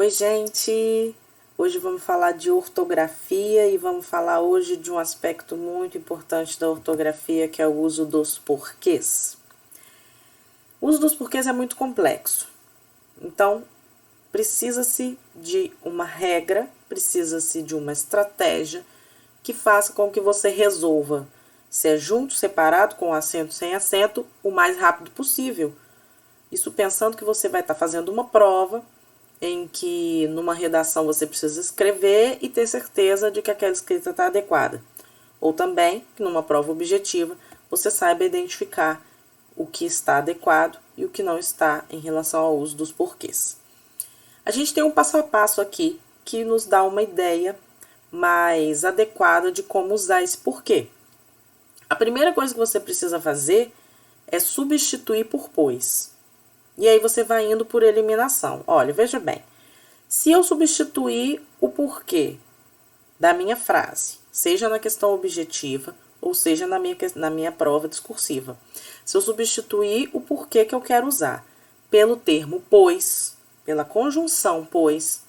Oi, gente! Hoje vamos falar de ortografia e vamos falar hoje de um aspecto muito importante da ortografia, que é o uso dos porquês. O uso dos porquês é muito complexo, então precisa-se de uma regra, precisa-se de uma estratégia que faça com que você resolva, se é junto, separado, com acento, sem acento, o mais rápido possível. Isso pensando que você vai estar fazendo uma prova em que numa redação você precisa escrever e ter certeza de que aquela escrita está adequada. Ou também que numa prova objetiva você saiba identificar o que está adequado e o que não está em relação ao uso dos porquês. A gente tem um passo a passo aqui que nos dá uma ideia mais adequada de como usar esse porquê. A primeira coisa que você precisa fazer é substituir por pois. E aí você vai indo por eliminação. Olha, veja bem, se eu substituir o porquê da minha frase, seja na questão objetiva ou seja na minha prova discursiva, se eu substituir o porquê que eu quero usar pelo termo pois, pela conjunção pois,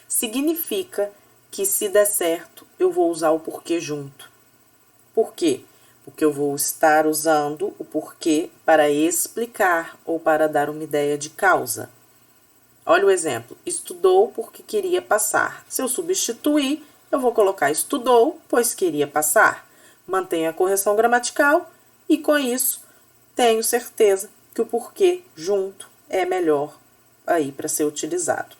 significa que se der certo, eu vou usar o porquê junto. Por quê? Porque eu vou estar usando o porquê para explicar ou para dar uma ideia de causa. Olha o exemplo, estudou porque queria passar. Se eu substituir, eu vou colocar estudou, pois queria passar. Mantenho a correção gramatical e com isso tenho certeza que o porquê junto é melhor aí para ser utilizado.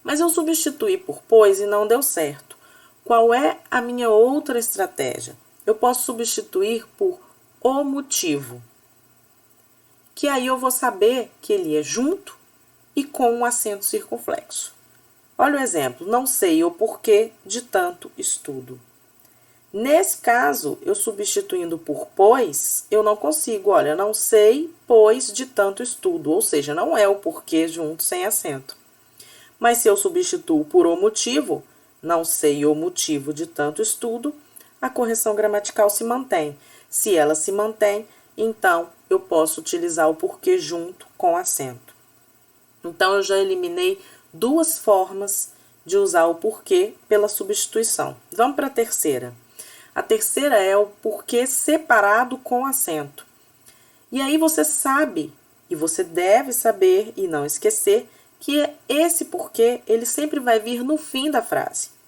Mas eu substituí por pois e não deu certo. Qual é a minha outra estratégia? Eu posso substituir por o motivo, que aí eu vou saber que ele é junto e com um acento circunflexo. Olha o exemplo, não sei o porquê de tanto estudo. Nesse caso, eu substituindo por pois, eu não consigo, olha, não sei, pois de tanto estudo, ou seja, não é o porquê junto sem acento. Mas se eu substituo por o motivo, não sei o motivo de tanto estudo, a correção gramatical se mantém. Se ela se mantém, então eu posso utilizar o porquê junto com acento. Então, eu já eliminei duas formas de usar o porquê pela substituição. Vamos para a terceira. A terceira é o porquê separado com acento. E aí você sabe, e você deve saber e não esquecer, que esse porquê ele sempre vai vir no fim da frase.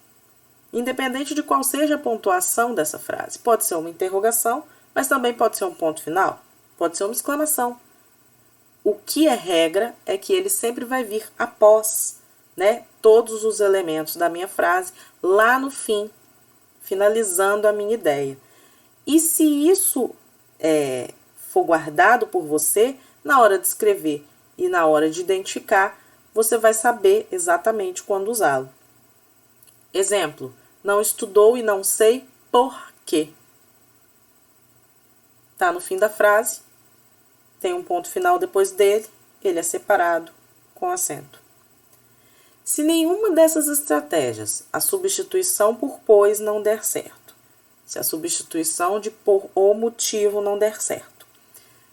Independente de qual seja a pontuação dessa frase. Pode ser uma interrogação, mas também pode ser um ponto final. Pode ser uma exclamação. O que é regra é que ele sempre vai vir após, né, todos os elementos da minha frase, lá no fim, finalizando a minha ideia. E se isso for guardado por você, na hora de escrever e na hora de identificar, você vai saber exatamente quando usá-lo. Exemplo, não estudou e não sei por quê. Tá no fim da frase, tem um ponto final depois dele, ele é separado com acento. Se nenhuma dessas estratégias, a substituição por pois não der certo, se a substituição de por o motivo não der certo,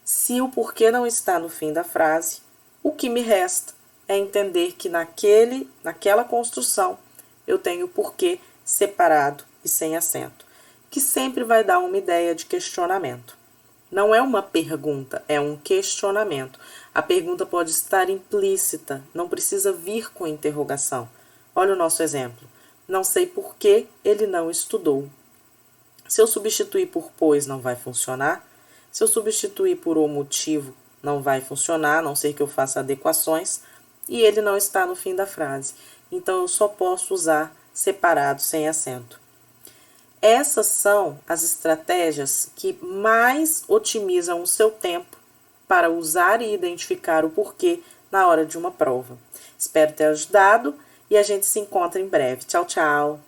se o porquê não está no fim da frase, o que me resta é entender que naquela construção eu tenho o porquê separado e sem acento, que sempre vai dar uma ideia de questionamento. Não é uma pergunta, é um questionamento. A pergunta pode estar implícita, não precisa vir com interrogação. Olha o nosso exemplo. Não sei por que ele não estudou. Se eu substituir por pois, não vai funcionar. Se eu substituir por o motivo, não vai funcionar, a não ser que eu faça adequações. E ele não está no fim da frase. Então, eu só posso usar separado, sem acento. Essas são as estratégias que mais otimizam o seu tempo para usar e identificar o porquê na hora de uma prova. Espero ter ajudado e a gente se encontra em breve. Tchau, tchau!